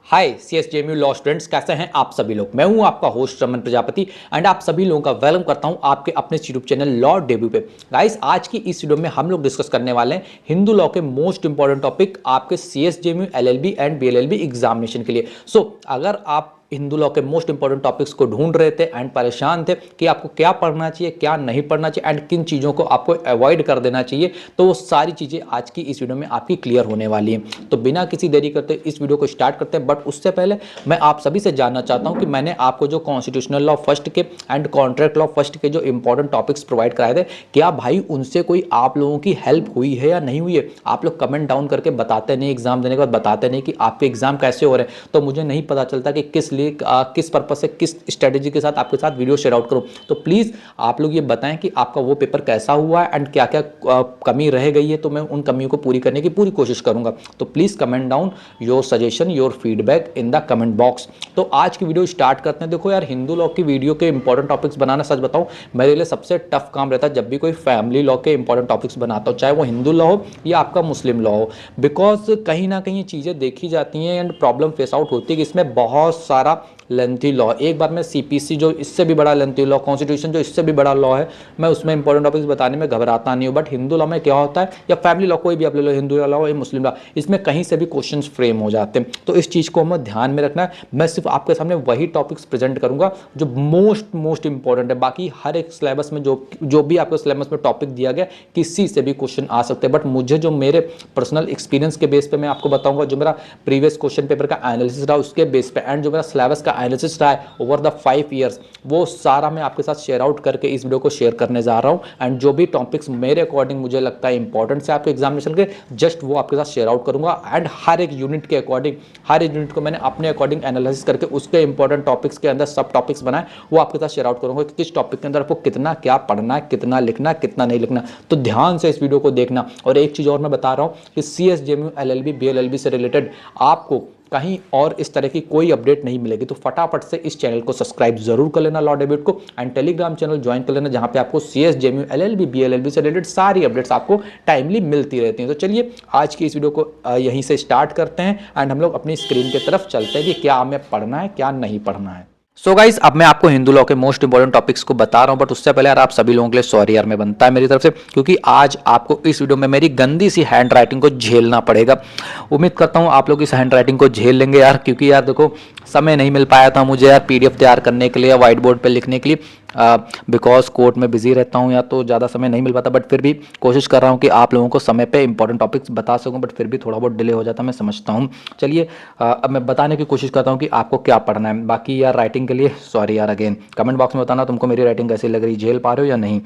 हाय CSJMU law students, कैसे हैं आप सभी लोग। मैं हूं आपका होस्ट रमन प्रजापति एंड आप सभी लोगों का वेलकम करता हूं आपके अपने यूट्यूब चैनल लॉ डेब्यू पे। गाइस, आज की इस वीडियो में हम लोग डिस्कस करने वाले हैं हिंदू लॉ के मोस्ट इंपॉर्टेंट टॉपिक आपके CSJMU LLB and BLLB examination के लिए। अगर आप हिंदू लॉ के मोस्ट इंपॉर्टेंट टॉपिक्स को ढूंढ रहे थे एंड परेशान थे कि आपको क्या पढ़ना चाहिए, क्या नहीं पढ़ना चाहिए एंड किन चीज़ों को आपको अवॉइड कर देना चाहिए, तो वो सारी चीज़ें आज की इस वीडियो में आपकी क्लियर होने वाली हैं। तो बिना किसी देरी करते इस वीडियो को स्टार्ट करते हैं। बट उससे पहले मैं आप सभी से जानना चाहता हूं कि मैंने आपको जो कॉन्स्टिट्यूशनल लॉ फर्स्ट के एंड कॉन्ट्रैक्ट लॉ फर्स्ट के जो इंपॉर्टेंट टॉपिक्स प्रोवाइड कराए थे, क्या भाई उनसे कोई आप लोगों की हेल्प हुई है या नहीं हुई है। आप लोग कमेंट डाउन करके बताते नहीं, एग्जाम देने के बाद बताते नहीं कि आपके एग्जाम कैसे हो रहे हैं, तो मुझे नहीं पता चलता कि किस लिए किस पर्पस से किस स्ट्रेटेजी के साथ आपके साथ वीडियो शेयर आउट करूं। तो प्लीज़ आप लोग ये बताएं कि आपका वो पेपर कैसा हुआ है एंड क्या क्या कमी रह गई है, तो मैं उन कमियों को पूरी करने की पूरी कोशिश करूंगा। तो please comment down your suggestion, your feedback in the comment box. तो आज की वीडियो स्टार्ट करते हैं। देखो यार, हिंदू लॉ की वीडियो के इंपॉर्टेंट टॉपिक्स बनाना, सच बताऊं, मेरे लिए सबसे टफ काम रहता है जब भी कोई फैमिली लॉ के इंपॉर्टेंट टॉपिक्स बनाता हूं, चाहे वो हिंदू लॉ हो या आपका मुस्लिम लॉ हो। बिकॉज कहीं ना कहीं ये चीज़ें देखी जाती हैं एंड प्रॉब्लम फेस आउट होती है कि इसमें बहुत सारा लेंथी लॉ, एक बार में CPC जो इससे भी बड़ा लेंथी लॉ, कॉन्स्टिट्यूशन जो इससे भी बड़ा लॉ है, मैं उसमें इंपॉर्टेंट टॉपिक्स बताने में घबराता नहीं हूँ। बट हिंदू लॉ में क्या होता है, या फैमिली लॉ कोई भी आप ले लो, हिंदू लॉ हो या मुस्लिम लॉ, इसमें कहीं से भी क्वेश्चन फ्रेम हो जाते हैं। तो इस चीज़ को हमें ध्यान में रखना है। मैं सिर्फ आपके सामने वही टॉपिक्स प्रेजेंट करूंगा जो मोस्ट इंपॉर्टेंट है। बाकी हर एक सिलेबस में जो भी आपको सिलेबस में टॉपिक दिया गया, किसी से भी क्वेश्चन आ सकते हैं। बट मुझे जो मेरे पर्सनल एक्सपीरियंस के बेस पे मैं आपको बताऊंगा, जो मेरा प्रीवियस क्वेश्चन पेपर का एनालिसिस रहा उसके बेस पे एंड जो मेरा सिलेबस का एनालिसिस रहा है ओवर द 5 ईयर्स, वो सारा मैं आपके साथ शेयर आउट करके इस वीडियो को शेयर करने जा रहा हूं। एंड जो भी टॉपिक्स मेरे अकॉर्डिंग मुझे लगता है इंपॉर्टेंट है आपके एग्जामिनेशन के, जस्ट वो आपके साथ शेयर आउट करूंगा। एंड हर एक यूनिट के अकॉर्डिंग, हर एक यूनिट को मैंने अपने अकॉर्डिंग एनालिसिस करके उसके इंपॉर्टेंट टॉपिक्स के अंदर सब टॉपिक्स बनाए, वो आपके साथ शेयर आउट करूंगा कि किस टॉपिक के अंदर आपको कितना क्या पढ़ना है, कितना लिखना है, कितना नहीं लिखना। तो ध्यान से इस वीडियो को देखना। और एक चीज़ और मैं बता रहा हूँ कि CSJMU LLB BLLB से रिलेटेड आपको कहीं और इस तरह की कोई अपडेट नहीं मिलेगी। तो फटाफट से इस चैनल को सब्सक्राइब जरूर कर लेना लॉ डेब्यूट को, एंड टेलीग्राम चैनल ज्वाइन कर लेना, जहां पे आपको CSJMU LLB BLLB से रिलेटेड सारी अपडेट्स आपको टाइमली मिलती रहती हैं। तो चलिए आज की इस वीडियो को यहीं से स्टार्ट करते हैं एंड हम लोग अपनी स्क्रीन की तरफ चलते हैं कि क्या हमें पढ़ना है, क्या नहीं पढ़ना है। गाइस, अब मैं आपको हिंदू लॉ के मोस्ट इंपॉर्टेंट टॉपिक्स को बता रहा हूं। बट उससे पहले यार आप सभी लोगों के लिए सॉरी यार, मैं बनता है मेरी तरफ से, क्योंकि आज आपको इस वीडियो में मेरी गंदी सी हैंड राइटिंग को झेलना पड़ेगा। उम्मीद करता हूं आप लोग इस हैंड राइटिंग को झेल लेंगे यार, क्योंकि यार देखो, समय नहीं मिल पाया था मुझे यार PDF तैयार करने के लिए, व्हाइट बोर्ड पर लिखने के लिए, बिकॉज कोर्ट में बिजी रहता हूँ या तो ज़्यादा समय नहीं मिल पाता। बट फिर भी कोशिश कर रहा हूँ कि आप लोगों को समय पे इंपॉर्टेंट टॉपिक्स बता सकूँ। बट फिर भी थोड़ा बहुत डिले हो जाता है, मैं समझता हूँ। चलिए अब मैं बताने की कोशिश करता हूँ कि आपको क्या पढ़ना है। बाकी यार राइटिंग के लिए सॉरी यार अगेन। कमेंट बॉक्स में बताना तुमको मेरी राइटिंग कैसी लग रही, झेल पा रहे हो या नहीं।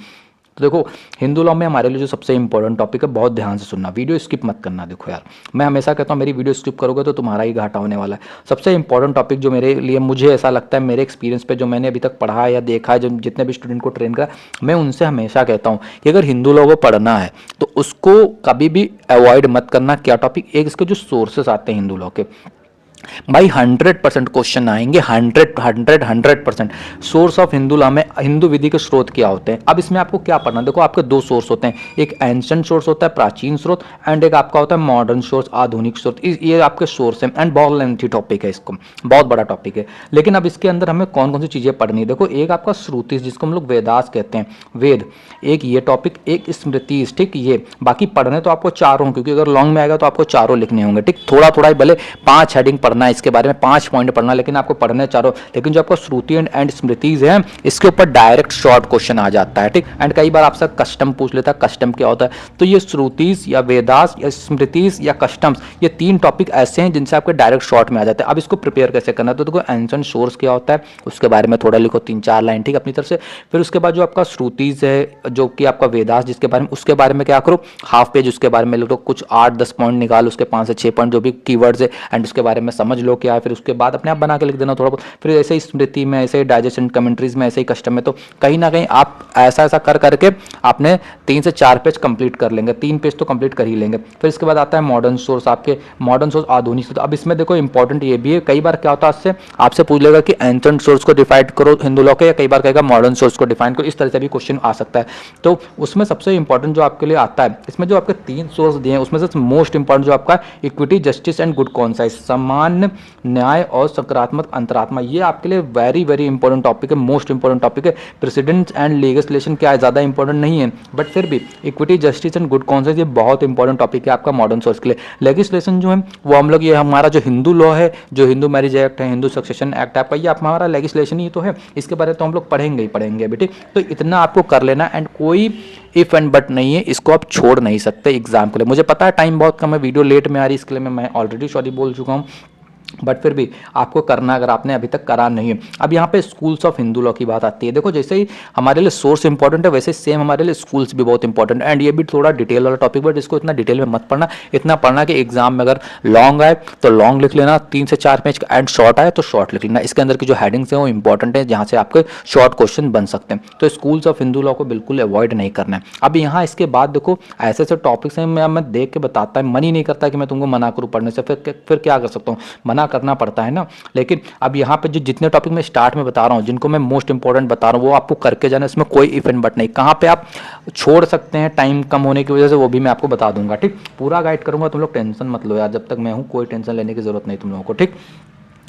तो देखो, हिंदू लॉ में हमारे लिए जो सबसे इंपॉर्टेंट टॉपिक है, बहुत ध्यान से सुनना, वीडियो स्किप मत करना। देखो यार, मैं हमेशा कहता हूँ मेरी वीडियो स्किप करोगे तो तुम्हारा ही घाटा होने वाला है। सबसे इंपॉर्टेंट टॉपिक जो मेरे लिए, मुझे ऐसा लगता है मेरे एक्सपीरियंस पे, जो मैंने अभी तक पढ़ा है या देखा है, जो जितने भी स्टूडेंट को ट्रेन करा, मैं उनसे हमेशा कहता हूँ कि अगर हिंदू लॉ को पढ़ना है तो उसको कभी भी अवॉइड मत करना। क्या टॉपिक? एक, इसके जो सोर्सेस आते हैं हिंदू लॉ के, भाई 100% क्वेश्चन आएंगे, 100% सोर्स ऑफ हिंदू लॉ में हिंदू विधि के स्रोत क्या होते हैं। अब इसमें आपको क्या पढ़ना, देखो आपके दो सोर्स होते हैं, एक एंशिएंट सोर्स होता है, प्राचीन स्रोत, एंड एक आपका होता है मॉडर्न सोर्स, आधुनिक स्रोत। ये आपके सोर्स हैं एंड बहुत लेंथी टॉपिक है, इसको बहुत बड़ा टॉपिक है। लेकिन अब इसके अंदर हमें कौन कौन सी चीज़ें पढ़नी है, देखो एक आपका श्रुति जिसको हम लोग वेदास कहते हैं, वेद, एक ये टॉपिक, एक स्मृति, ठीक, ये बाकी पढ़ने तो आपको चारों, क्योंकि अगर लॉन्ग में आएगा तो आपको चारों लिखने होंगे, ठीक। थोड़ा थोड़ा भले 5 हेडिंग पढ़ना है इसके बारे में, 5 पॉइंट पढ़ना, लेकिन आपको पढ़ने चारों। लेकिन जो आपका श्रुति एंड स्मृतिज है, इसके ऊपर डायरेक्ट शॉर्ट क्वेश्चन आ जाता है, ठीक। एंड कई बार आपसे कस्टम पूछ लेता है, कस्टम क्या होता है। तो ये श्रुतिज या वेदास या स्मृतिज या कस्टम्स, ये 3 टॉपिक ऐसे हैं जिनसे आपके डायरेक्ट शॉर्ट में आ जाते हैं। अब इसको प्रिपेयर कैसे करना है, तो देखो एंशिएंट सोर्स क्या होता है उसके बारे में थोड़ा लिखो, 3-4 लाइन, ठीक, अपनी तरफ से। फिर उसके बाद जो आपका श्रुतिज है, जो कि आपका वेदास जिसके बारे में, उसके बारे में क्या करो, हाफ पेज उसके बारे में लिखो, कुछ 8-10 पॉइंट निकालो, उसके 5 से 6 पॉइंट जो भी कीवर्ड्स है, एंड उसके बारे में समझ लो क्या है। फिर उसके बाद अपने आप बना के लिख देना थोड़ा बहुत। फिर ऐसे ही स्मृति में, ऐसे ही डाइजेशन कमेंट्रीज में, ऐसे ही कस्टम में, तो कहीं ना कहीं आप ऐसा कर करके आपने 3 से 4 पेज कंप्लीट कर लेंगे, 3 पेज तो कंप्लीट कर ही लेंगे। फिर इसके बाद आता है मॉडर्न सोर्स, आपके मॉडर्न सोर्स, आधुनिक सोर्स। अब इसमें देखो इंपॉर्टेंट ये भी है, कई बार क्या होता है आपसे पूछ लेगा कि एंशिएंट सोर्स को डिफाइन करो हिंदू लॉ के, या कई बार कहेगा मॉडर्न सोर्स को डिफाइन करो, इस तरह से भी क्वेश्चन आ सकता है। तो उसमें सबसे इंपॉर्टेंट जो आपके लिए आता है, इसमें जो आपके 3 सोर्स दिए हैं उसमें से मोस्ट इंपॉर्टेंट जो आपका equity, justice and good conscience, सम्मान, सामान्य न्याय और सकारात्मक अंतरात्मा, ये आपके लिए वेरी वेरी इंपॉर्टेंट टॉपिक है, मोस्ट इंपॉर्टेंट टॉपिक है। प्रेसिडेंट्स एंड लेजिस्लेशन क्या है, ज़्यादा इंपॉर्टेंट नहीं है, बट फिर भी equity, justice and good conscience ये बहुत इंपॉर्टेंट टॉपिक है आपका मॉडर्न सोर्स के लिए। लेजिस्लेशन जो है वो हम लोग, ये हमारा जो हिंदू लॉ है, जो हिंदू मैरिज एक्ट है, हिंदू सक्सेशन एक्ट आपका, ये हमारा लेजिस्लेशन ही तो है, इसके बारे में तो हम लोग पढ़ेंगे ही पढ़ेंगे बेटे। तो इतना आपको कर लेना, एंड कोई इफ एंड बट नहीं है, इसको आप छोड़ नहीं सकते एग्जाम के लिए। मुझे पता है टाइम बहुत कम है, वीडियो लेट में आ रही है, इसके लिए मैं ऑलरेडी सॉरी बोल चुका हूँ, बट फिर भी आपको करना, अगर आपने अभी तक करा नहीं है। अब यहाँ पे स्कूल्स ऑफ हिंदू लॉ की बात आती है। देखो जैसे ही हमारे लिए सोर्स इंपॉर्टेंट है, वैसे सेम हमारे लिए स्कूल्स भी बहुत इंपॉर्टेंट है, एंड ये भी थोड़ा डिटेल वाला टॉपिक, बट इसको इतना डिटेल में मत पढ़ना, इतना पढ़ना कि एग्जाम में अगर लॉन्ग आए तो लॉन्ग लिख लेना, 3 से 4 पेज का, एंड शॉर्ट आए तो शॉर्ट लिख लेना। इसके अंदर की जो हेडिंग्स हैं वो इंपॉर्टेंट है, जहाँ से आपके शॉर्ट क्वेश्चन बन सकते हैं। तो स्कूल्स ऑफ हिंदू लॉ को बिल्कुल अवॉइड नहीं करना है। अब यहाँ इसके बाद देखो ऐसे ऐसे टॉपिक्स हैं, मैं देख के बताता है, मन ही नहीं करता कि मैं तुमको मना करूँ पढ़ने से, फिर क्या कर सकता हूँ, मना करना पड़ता है ना। लेकिन अब यहाँ पे जो जितने टॉपिक मैं स्टार्ट में बता रहा हूँ, जिनको मैं मोस्ट इंपॉर्टेंट बता रहा हूँ, वो आपको करके जाना, इसमें कोई इफ एंड बट नहीं। कहाँ पे आप छोड़ सकते हैं टाइम कम होने की वजह से, वो भी मैं आपको बता दूंगा, ठीक। पूरा गाइड करूंगा, तुम लोग टेंशन मत लो यार, जब तक मैं हूँ कोई टेंशन लेने की जरूरत नहीं तुम लोगों को, ठीक।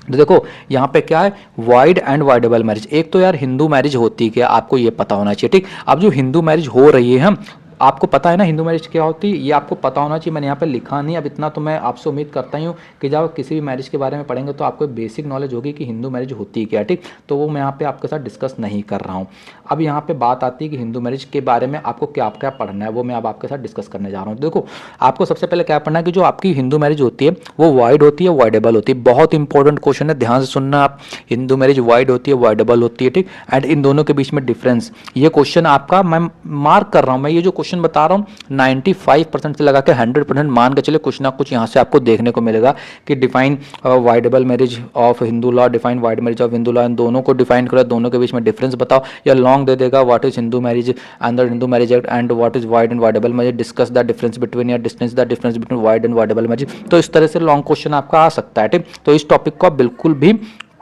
तो देखो यहाँ पे क्या है, वाइड एंड वाइडेबल मैरिज। एक तो यार हिंदू मैरिज होती है क्या, आपको ये पता होना चाहिए, ठीक। अब जो हिंदू मैरिज हो रही है, हम आपको पता है ना हिंदू मैरिज क्या होती है, ये आपको पता होना चाहिए। मैंने यहाँ पे लिखा नहीं, अब इतना तो मैं आपसे उम्मीद करता ही हूँ कि जब किसी भी मैरिज के बारे में पढ़ेंगे तो आपको बेसिक नॉलेज होगी कि हिंदू मैरिज होती है क्या, ठीक। तो वो मैं यहाँ पे आपके साथ डिस्कस नहीं कर रहा हूँ। अब यहाँ पे बात आती है कि हिंदू मैरिज के बारे में आपको क्या क्या पढ़ना है, वो मैं अब आपके साथ डिस्कस करने जा रहा हूँ। देखो आपको सबसे पहले क्या पढ़ना है कि जो आपकी हिंदू मैरिज होती है वो वाइड होती है, वाइडेबल होती है। बहुत इंपॉर्टेंट क्वेश्चन है, ध्यान से सुनना आप। हिंदू मैरिज वाइड होती है, वाइडेबल होती है, ठीक। एंड इन दोनों के बीच में डिफरेंस, ये क्वेश्चन आपका मैं मार्क कर रहा हूँ। मैं ये जो क्वेश्चन बता रहा हूँ 95% से लगा के 100% मान के चले, कुछ ना कुछ यहाँ से आपको देखने को मिलेगा कि define voidable marriage of Hindu law, define void marriage of Hindu law, इन दोनों को डिफाइन करो, दोनों के बीच में डिफरेंस बताओ, या लॉन्ग दे देगा what is Hindu marriage under Hindu marriage act and what is void and voidable marriage, discuss the difference between, या distance the difference between void and voidable marriage. तो इस तरह से लॉन्ग क्वेश्चन आपका आ सकता है, ठीक। तो इस टॉपिक को आप बिल्कुल भी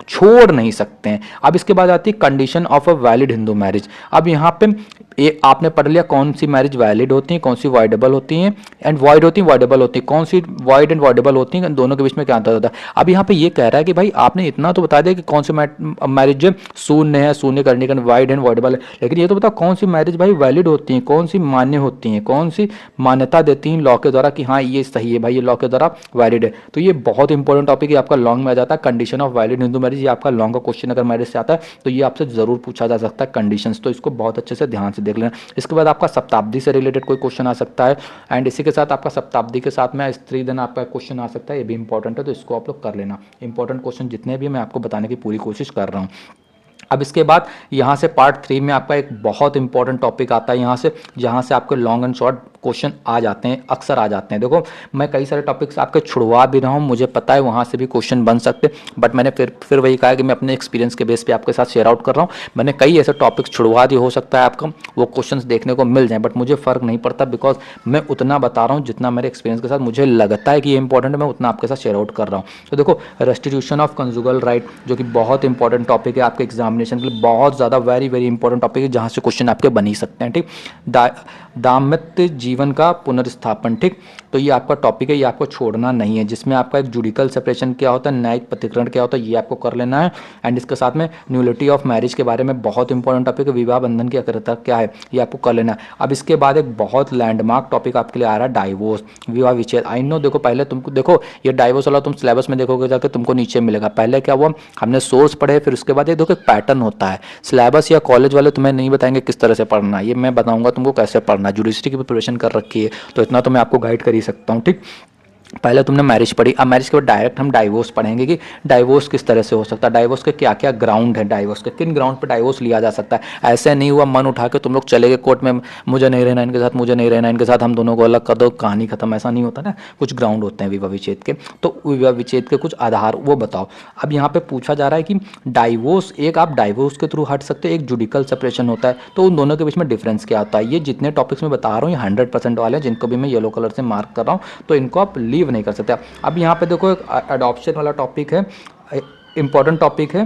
छोड़ नहीं सकते हैं। अब इसके बाद आती है condition of a valid Hindu marriage. अब यहाँ पे आपने पढ़ लिया कौन सी मैरिज वैलिड होती है, कौन सी वाइडेबल होती हैं, एंड वाइड होती है, वाइडेबल होती है, कौन सी वाइड एंड वाइडेबल होती हैं, दोनों के बीच में क्या अंतर होता है। अब यहाँ पे ये कह रहा है कि भाई आपने इतना तो बता दिया कि कौन सी मैरिज जो शून्य है, शून्य करने का वाइड एंड वाइडेबल है, लेकिन ये तो बताओ कौन सी मैरिज भाई वैलिड होती है, कौन सी मान्य होती हैं, कौन सी मान्यता देती हैं लॉ के द्वारा कि हाँ ये सही है भाई, ये लॉ के द्वारा वैलिड है। तो ये बहुत इंपॉर्टेंट टॉपिक है, आपका लॉन्ग में आ जाता है। Condition of valid Hindu marriage, ये आपका लॉन्ग का क्वेश्चन अगर मैरिज से आता है तो ये आपसे जरूर पूछा जा सकता है कंडीशंस, तो इसको बहुत अच्छे से ध्यान से देख लेना। इसके बाद आपका शताब्दी से रिलेटेड कोई क्वेश्चन आ सकता है, एंड इसी के साथ आपका शताब्दी के साथ में स्त्री धन आपका क्वेश्चन आ सकता है, ये भी इंपॉर्टेंट है, तो इसको आप लोग कर लेना। इंपॉर्टेंट क्वेश्चन जितने भी मैं आपको बताने की पूरी कोशिश कर रहा हूँ। अब इसके बाद यहाँ से पार्ट 3 में आपका एक बहुत इंपॉर्टेंट टॉपिक आता है यहाँ से, जहाँ से आपके लॉन्ग एंड शॉर्ट क्वेश्चन आ जाते हैं, अक्सर आ जाते हैं। देखो मैं कई सारे टॉपिक्स आपके छुड़वा भी रहा हूँ, मुझे पता है वहाँ से भी क्वेश्चन बन सकते, बट मैंने फिर वही कहा कि मैं अपने एक्सपीरियंस के बेस पे आपके साथ शेयर आउट कर रहा हूँ। मैंने कई ऐसे टॉपिक्स छुड़वा दिए, हो सकता है आपको वो क्वेश्चंस देखने को मिल जाए, बट मुझे फ़र्क नहीं पड़ता, बिकॉज मैं उतना बता रहा हूँ जितना मेरे एक्सपीरियंस के साथ मुझे लगता है कि ये इंपॉर्टेंट है, मैं उतना आपके साथ शेयर आउट कर रहा हूँ। तो देखो रेस्टिट्यूशन ऑफ कंजुगल राइट, जो कि बहुत इंपॉर्टेंट टॉपिक है आपके एग्जामिनेशन के लिए, बहुत ज़्यादा वेरी वेरी इंपॉर्टेंट टॉपिक है, जहाँ से क्वेश्चन आपके बन ही सकते हैं, ठीक। दाम्पत्य जीवन का पुनर्स्थापन, ठीक। तो ये आपका टॉपिक है, ये आपको छोड़ना नहीं है, जिसमें आपका एक जुडिकल सेपरेशन क्या होता है, न्यायिक प्रतिकरण क्या होता है, ये आपको कर लेना है। एंड इसके साथ में न्यूलिटी ऑफ मैरिज के बारे में बहुत इंपॉर्टेंट टॉपिक है, विवाह बंधन की अग्रता क्या है, ये आपको कर लेना है। अब इसके बाद एक बहुत लैंडमार्क टॉपिक आपके लिए आ रहा है, डाइवोर्स, विवाह विच्छेद। आई नो, देखो पहले तुमको देखो ये डाइवोर्स वाला तुम सिलेबस में देखोगे जाकर तुमको नीचे मिलेगा। पहले क्या हुआ, हमने सोर्स पढ़े, फिर उसके बाद ये देखो एक पैटर्न होता है। सिलेबस या कॉलेज वाले तुम्हें नहीं बताएंगे किस तरह से पढ़ना है, ये मैं बताऊंगा तुमको कैसे पढ़ना है। जुडिशरी की प्रिपरेशन कर रखी है तो इतना तो मैं आपको गाइड कर ही सकता हूँ, ठीक। पहले तुमने मैरिज पढ़ी, अब मैरिज के बाद डायरेक्ट हम डाइवोर्स पढ़ेंगे कि डाइवोर्स किस तरह से हो सकता है, डाइवोर्स के क्या क्या ग्राउंड है, डाइवोर्स के किन ग्राउंड पर डाइवोर्स लिया जा सकता है। ऐसे नहीं हुआ मन उठा के तुम लोग चले गए कोर्ट में, मुझे नहीं रहना इनके साथ, मुझे नहीं रहना इनके साथ, हम दोनों को अलग कर दो, कहानी खत्म, ऐसा नहीं होता ना। कुछ ग्राउंड होते हैं विवाह विच्छेद के, तो विवाह विच्छेद के कुछ आधार वो बताओ। अब यहाँ पे पूछा जा रहा है कि डाइवोर्स, एक आप डाइवोर्स के थ्रू हट सकते हैं, एक जुडिकल सेपरेशन होता है, तो उन दोनों के बीच में डिफरेंस क्या होता है। ये जितने टॉपिक्स मैं बता रहा हूँ ये 100% वाले हैं, जिनको भी मैं येलो कलर से मार्क कर रहा हूँ, तो इनको आप लीव नहीं कर सकते। अब यहाँ पे देखो एक अडॉप्शन वाला टॉपिक है, इंपॉर्टेंट टॉपिक है,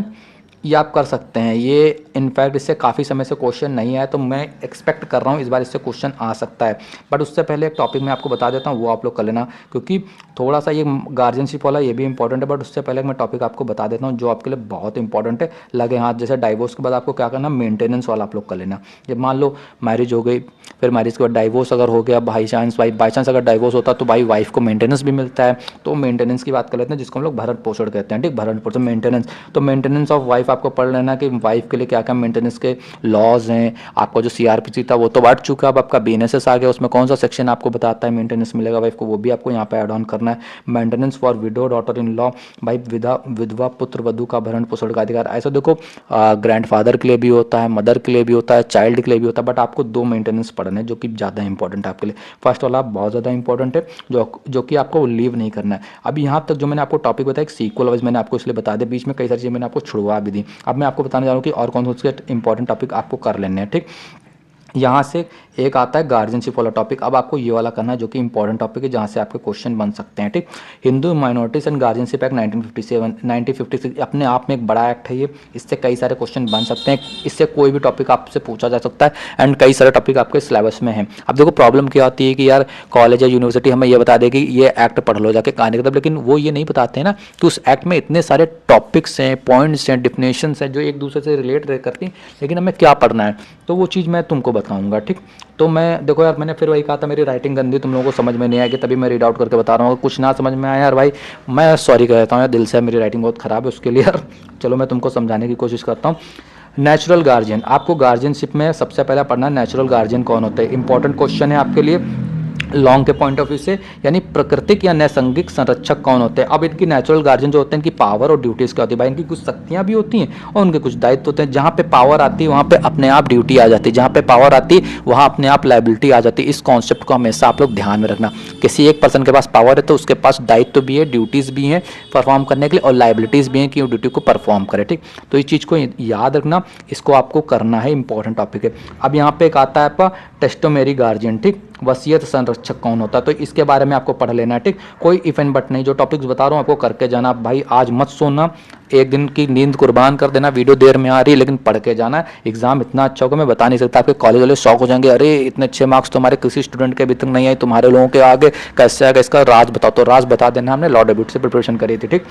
ये आप कर सकते हैं। ये इनफैक्ट इससे काफ़ी समय से क्वेश्चन नहीं आया, तो मैं एक्सपेक्ट कर रहा हूँ इस बार इससे क्वेश्चन आ सकता है। बट उससे पहले एक टॉपिक मैं आपको बता देता हूँ, वो आप लोग कर लेना, क्योंकि थोड़ा सा ये गार्जियनशिप वाला ये भी इंपॉर्टेंट है। बट उससे पहले मैं टॉपिक आपको बता देता हूँ जो आपके लिए बहुत इंपॉर्टेंट है, लगे हाथ। जैसे डाइवोर्स के बाद आपको क्या करना, मेंटेनेंस वाला आप लोग कर लेना। जब मान लो मैरिज हो गई, फिर मैरिज के बाद डाइवोर्स अगर हो गया, बाई चांस अगर डाइवोर्स होता तो भाई वाइफ को मेंटेनेंस भी मिलता है। तो मेंटेनेंस की बात कर लेते हैं, जिसको हम लोग भरण पोषण कहते हैं, ठीक, भरण पोषण मेंटेनेंस। तो मेंटेनेंस ऑफ वाइफ आपको पढ़ लेना कि वाइफ के लिए क्या क्या मेंटेनेंस के लॉज हैं। आपका जो सीआरपीसी था वो तो बढ़ चुका है, अब आपका बीएनएसएस आ गया, उसमें कौन सा सेक्शन आपको बताता है मेंटेनेंस मिलेगा वाइफ को, वो भी आपको यहाँ पे ऐड ऑन करना है। Maintenance for window daughter in law, भाई विधवा पुत्र वधु का भरण पोषण का अधिकार। ऐसा देखो ग्रैंडफादर के लिए भी होता है, मदर के लिए भी होता है, चाइल्ड के लिए भी होता है, बट आपको दो मेंटेनेंस पढ़ने हैं जो कि ज़्यादा इंपॉर्टेंट है आपके लिए। फर्स्ट वाला बहुत ज़्यादा इंपॉर्टेंट है, जो कि आपको लीव नहीं करना है। अब यहाँ तक जो मैंने आपको टॉपिक बताया, एक सीक्वल वाइज मैंने आपको इसलिए बता दिया, बीच में कई सारी चीज़ें मैंने आपको छुड़वा भी दी। अब मैं आपको बताने जा रहा हूँ कि और कौन कौन से इंपॉर्टेंट टॉपिक आपको कर लेने हैं, ठीक। यहाँ से एक आता है गार्जियनशिप वाला टॉपिक। अब आपको ये वाला करना है जो कि इंपॉर्टेंट टॉपिक है, जहाँ से आपके क्वेश्चन बन सकते हैं, ठीक। Hindu minorities and guardianship act 1956 अपने आप में एक बड़ा एक्ट है ये। इससे कई सारे क्वेश्चन बन सकते हैं, इससे कोई भी टॉपिक आपसे पूछा जा सकता है, एंड कई सारे टॉपिक आपके सिलेबस में हैं। अब देखो प्रॉब्लम क्या होती है कि यार कॉलेज या यूनिवर्सिटी हमें ये बता देगी ये एक्ट पढ़ लो जाके कहानी किताब, लेकिन वो ये नहीं बताते हैं ना कि उस एक्ट में इतने सारे टॉपिक्स हैं, पॉइंट्स हैं, डिफिनेशंस हैं जो एक दूसरे से रिलेट करती हैं, लेकिन हमें क्या पढ़ना है, तो वो चीज़ मैं तुमको बताऊंगा, ठीक। तो मैं देखो यार, मैंने फिर वही कहा था मेरी राइटिंग गंदी, तुम लोगों को समझ में नहीं आएगी, तभी मैं रीड आउट करके बता रहा हूँ। कुछ ना समझ में आया यार भाई, मैं सॉरी कहता हूँ यार दिल से, मेरी राइटिंग बहुत ख़राब है उसके लिए यार। चलो मैं तुमको समझाने की कोशिश करता हूँ। नेचुरल गार्जियन, आपको गार्जियनशिप में सबसे पहले पढ़ना नेचुरल गार्जियन कौन होते हैं। इंपॉर्टेंट क्वेश्चन है आपके लिए लॉन्ग के पॉइंट ऑफ व्यू से, यानी प्राकृतिक या नैसर्गिक संरक्षक कौन होते हैं। अब इनकी नेचुरल गार्जियन जो होते हैं, इनकी पावर और ड्यूटीज क्या होती है भाई, इनकी कुछ शक्तियां भी होती हैं और उनके कुछ दायित्व होते हैं। जहाँ पे पावर आती है वहाँ पे अपने आप ड्यूटी आ जाती है, जहाँ पे पावर आती है वहाँ अपने आप लाइबिलिटी आ जाती है। इस कॉन्सेप्ट को हमेशा आप लोग ध्यान में रखना। किसी एक पर्सन के पास पावर है तो उसके पास दायित्व भी है, ड्यूटीज भी हैं परफॉर्म करने के लिए, और लाइबिलिटीज भी हैं कि वो ड्यूटी को परफॉर्म करे, ठीक। तो इस चीज़ को याद रखना, इसको आपको करना है, इंपॉर्टेंट टॉपिक है। अब यहाँ पे एक आता है आपका टेस्टोमेरी गार्जियन, ठीक, वसीयत संरक्षक कौन होता है, तो इसके बारे में आपको पढ़ लेना है, ठीक। कोई इफ एंड बट नहीं, जो टॉपिक्स बता रहा हूँ आपको करके जाना भाई। आज मत सोना, एक दिन की नींद कुर्बान कर देना, वीडियो देर में आ रही है लेकिन पढ़ के जाना है। एग्जाम इतना अच्छा होगा मैं बता नहीं सकता, आपके कॉलेज वाले शौक हो जाएंगे, अरे इतने अच्छे मार्क्स तो हमारे किसी स्टूडेंट के अभी तक नहीं आए, तुम्हारे लोगों के आगे कैसे आएगा, इसका राज बताओ। तो राज बता देना, हमने लॉ डेब्यूट से प्रिपरेशन करी थी, ठीक।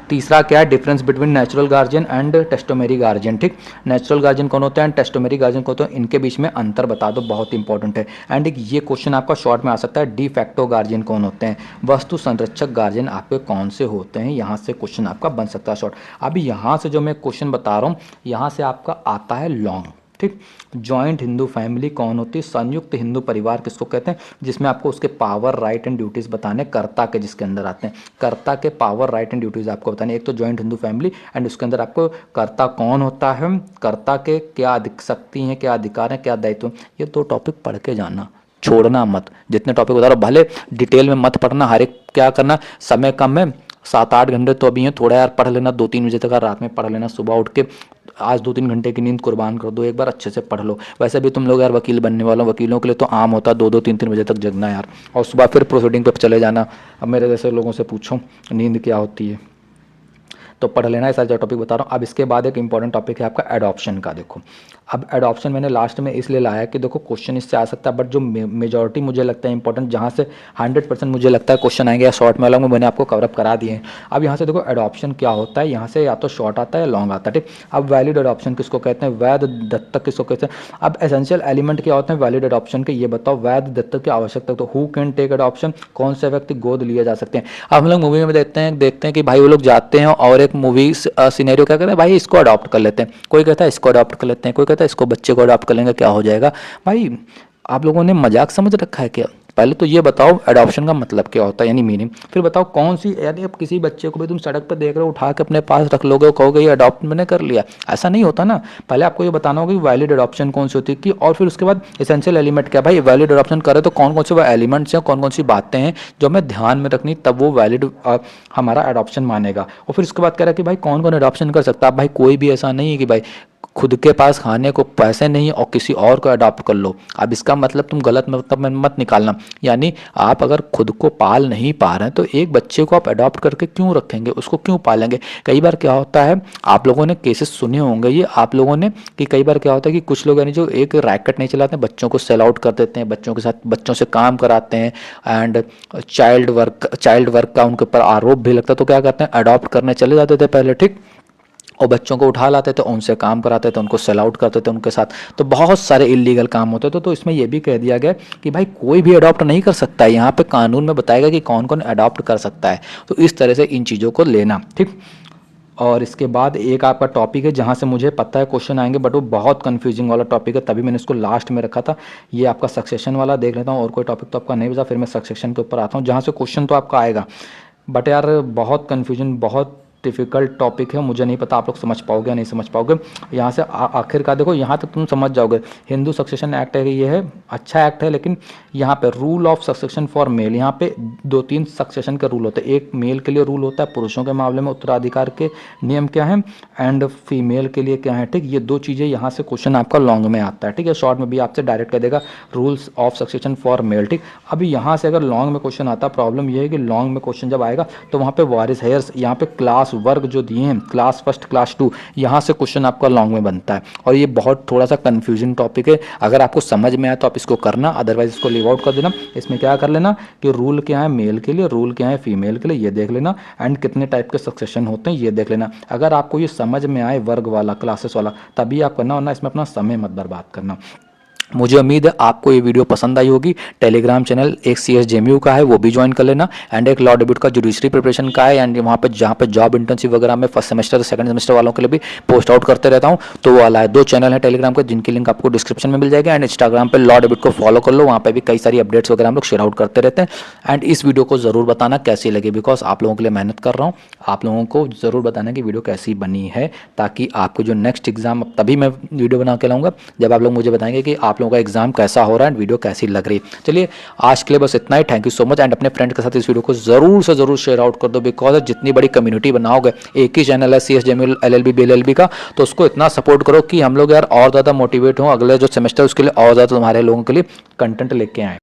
तीसरा क्या है, difference between natural guardian and testamentary guardian, ठीक। नेचुरल गार्जियन कौन होता है एंड टेस्टोमेरी गार्जियन कौन होता है, इनके बीच में अंतर बता दो, बहुत इंपॉर्टेंट है। एंड ये क्वेश्चन आपका शॉर्ट में आ सकता है, डी फैक्टो गार्जियन कौन होते हैं, वस्तु संरक्षक गार्जियन आपके कौन से होते हैं, यहाँ से क्वेश्चन आपका बन सकता है शॉर्ट। अभी यहाँ से जो मैं क्वेश्चन बता रहा हूँ, यहाँ से आपका आता है लॉन्ग, ठीक। जॉइंट हिंदू फैमिली कौन होती है, संयुक्त हिंदू परिवार किसको कहते हैं, जिसमें आपको उसके पावर राइट एंड ड्यूटीज बताने, कर्ता के जिसके अंदर आते हैं, कर्ता के पावर राइट एंड ड्यूटीज आपको बताने। एक तो जॉइंट हिंदू फैमिली एंड उसके अंदर आपको कर्ता कौन होता है, कर्ता के क्या शक्ति हैं, क्या अधिकार हैं, क्या दायित्व, ये दो टॉपिक पढ़ के जाना, छोड़ना मत। जितने टॉपिक बता रहा हूँ भले डिटेल में मत पढ़ना, हर एक क्या करना, समय कम है, 7-8 घंटे तो अभी हैं, थोड़ा यार पढ़ लेना, 2-3 बजे तक रात में पढ़ लेना, सुबह उठ के आज 2-3 घंटे की नींद कुर्बान कर दो, एक बार अच्छे से पढ़ लो। वैसे भी तुम लोग यार वकील बनने वालों, वकीलों के लिए तो आम होता है 2-2 3-3 बजे तक जगना यार, और सुबह फिर प्रोसीडिंग पे चले जाना। अब मेरे जैसे लोगों से पूछो नींद क्या होती है, तो पढ़ लेना है, सारा टॉपिक बता रहा हूँ। अब इसके बाद एक इंपॉर्टेंट टॉपिक है आपका एडॉप्शन का। देखो अब एडॉप्शन मैंने लास्ट में इसलिए लाया कि देखो क्वेश्चन इससे आ सकता है, बट जो मेजॉरिटी मुझे लगता है इंपॉर्टेंट, जहाँ से 100% मुझे लगता है क्वेश्चन आएंगे या शॉर्ट में वाला में मैंने आपको कवरअप करा दिए हैं। अब यहाँ से देखो एडॉप्शन क्या होता है, यहाँ से या तो शॉर्ट आता है या लॉन्ग आता है, ठीक। अब वैलिड एडॉप्शन किसको कहते हैं, वैध दत्तक किसको कहते हैं। अब एसेंशियल एलिमेंट क्या होते हैं वैलिड एडॉप्शन के, ये बताओ। वैध दत्तक की आवश्यकता, तो हु कैन टेक एडॉप्शन, कौन से व्यक्ति गोद लिए जा सकते हैं। अब हम लोग मूवी में देखते हैं कि भाई वो लोग जाते हैं और एक मूवी सिनेरियो क्या कहते हैं, भाई इसको अडॉप्ट कर लेते हैं, कोई कहता है इसको अडॉप्ट कर लेते हैं, कोई कहता है इसको बच्चे को अडॉप्ट कर लेंगे क्या हो जाएगा। भाई आप लोगों ने मजाक समझ रखा है क्या, पहले तो ये बताओ एडॉप्शन का मतलब क्या होता है, यानी मीनिंग, फिर बताओ कौन सी, यानी अब किसी बच्चे को भी तुम सड़क पर देख रहे हो उठा के अपने पास रख लोगे और कहोगे ये अडॉप्ट मैंने कर लिया, ऐसा नहीं होता ना। पहले आपको ये बताना होगा कि वैलिड एडॉप्शन कौन सी होती है, कि और फिर उसके बाद एसेंशियल एलिमेंट क्या, भाई वैलिड एडॉप्शन करे तो कौन कौन से वो एलिमेंट्स हैं, कौन कौन सी बातें हैं जो हमें ध्यान में रखनी, तब वो वैलिड हमारा एडॉप्शन मानेगा। और फिर उसके बाद कह रहा है कि भाई कौन कौन एडॉप्शन कर सकता है। भाई कोई भी ऐसा नहीं है कि भाई खुद के पास खाने को पैसे नहीं और किसी और को अडॉप्ट कर लो। अब इसका मतलब तुम गलत मतलब में मत निकालना, यानी आप अगर खुद को पाल नहीं पा रहे हैं तो एक बच्चे को आप अडॉप्ट करके क्यों रखेंगे, उसको क्यों पालेंगे। कई बार क्या होता है, आप लोगों ने केसेस सुने होंगे ये आप लोगों ने, कि कई बार क्या होता है कि कुछ लोग यानी जो एक रैकेट नहीं चलाते, बच्चों को सेल आउट कर देते हैं, बच्चों के साथ बच्चों से काम कराते हैं एंड चाइल्ड वर्क का उनके ऊपर आरोप भी लगता है। तो क्या करते हैं, अडॉप्ट करने चले जाते थे पहले, ठीक, और बच्चों को उठा लाते थे, उनसे काम कराते थे, उनको सेल आउट करते थे उनके साथ, तो बहुत सारे इलीगल काम होते थे। तो इसमें यह भी कह दिया गया कि भाई कोई भी अडॉप्ट नहीं कर सकता है, यहाँ पे कानून में बताएगा कि कौन कौन अडॉप्ट कर सकता है। तो इस तरह से इन चीज़ों को लेना, ठीक। और इसके बाद एक आपका टॉपिक है जहाँ से मुझे पता है क्वेश्चन आएंगे, बट वो बहुत कंफ्यूजिंग वाला टॉपिक है, तभी मैंने इसको लास्ट में रखा था। ये आपका सक्सेशन वाला देख लेता हूँ, और कोई टॉपिक तो आपका नहीं बचा, फिर मैं सक्सेशन के ऊपर आता हूँ जहाँ से क्वेश्चन तो आपका आएगा। बट यार बहुत कन्फ्यूजन, बहुत डिफ़िकल्ट टॉपिक है, मुझे नहीं पता आप लोग समझ पाओगे या नहीं समझ पाओगे। यहाँ से आखिर का देखो, यहाँ तक तुम समझ जाओगे। हिंदू सक्सेशन एक्ट है, ये है अच्छा एक्ट है, लेकिन यहाँ पे rule of succession for male, यहाँ पे 2-3 सक्सेशन के रूल होते हैं। एक मेल के लिए रूल होता है, पुरुषों के मामले में उत्तराधिकार के नियम क्या है, एंड फीमेल के लिए क्या है, ठीक। ये 2 चीज़ें यहाँ से क्वेश्चन आपका लॉन्ग में आता है, ठीक है। शॉर्ट में भी आपसे डायरेक्ट कर देगा rules of succession for male, ठीक। अभी यहाँ से अगर लॉन्ग में क्वेश्चन आता है, प्रॉब्लम ये है कि लॉन्ग में क्वेश्चन जब आएगा तो वहाँ पे वारिस हेयर्स, यहाँ पे क्लास वर्ग जो दिए हैं, क्लास फर्स्ट क्लास 2, यहाँ से क्वेश्चन आपका लॉन्ग में बनता है। और ये बहुत थोड़ा सा कंफ्यूजिंग टॉपिक है, अगर आपको समझ में आए तो आप इसको करना, अदरवाइज इसको लीव आउट कर देना। इसमें क्या कर लेना कि रूल क्या है मेल के लिए, रूल क्या है फीमेल के लिए, ये देख लेना, एंड कितने टाइप के सक्सेशन होते हैं ये देख लेना। अगर आपको ये समझ में आए वर्ग वाला, क्लासेस वाला, तभी आप करना, वरना इसमें अपना समय मत बर्बाद करना। मुझे उम्मीद है आपको ये वीडियो पसंद आई होगी। टेलीग्राम चैनल एक CSJMU का है, वो भी ज्वाइन कर लेना, एंड एक लॉ डेब्यूट का जुडिशरी प्रिपरेशन का है, एंड वहाँ पे जहाँ पे जॉब इंटर्नशिप वगैरह में फर्स्ट सेमेस्टर सेकंड सेमेस्टर वालों के लिए भी पोस्ट आउट करते रहता हूँ, तो वो वाला है। 2 चैनल है टेलीग्राम के, जिनकी लिंक आपको डिस्क्रिप्शन में मिल जाएगी, एंड इंस्टाग्राम पर लॉ डेब्यूट को फॉलो कर लो, वहाँ पर भी कई सारी अपडेट्स वगैरह हम लोग शेयर आउट करते रहते हैं। एंड इस वीडियो को ज़रूर बताना कैसी लगी, बिकॉज आप लोगों के लिए मेहनत कर रहा हूँ, आप लोगों को ज़रूर बताना कि वीडियो कैसी बनी है, ताकि आपको जो नेक्स्ट एग्जाम, तभी मैं वीडियो बना के लाऊंगा जब आप लोग मुझे बताएंगे कि आप लोगों का एग्जाम कैसा हो रहा है, वीडियो कैसी लग रही है। चलिए आज के लिए बस इतना ही। Thank you so much, and अपने फ्रेंड के साथ इस वीडियो को जरूर से जरूर शेयर आउट कर दो, बिकॉज जितनी बड़ी कम्युनिटी बनाओगे, एक ही चैनल है CSJMU LLB BLLB का, तो उसको इतना सपोर्ट करो कि हम लोग यार और ज़्यादा मोटिवेट हों, अगले जो सेमेस्टर उसके लिए और ज़्यादा तुम्हारे लोगों के लिए कंटेंट लेके आए।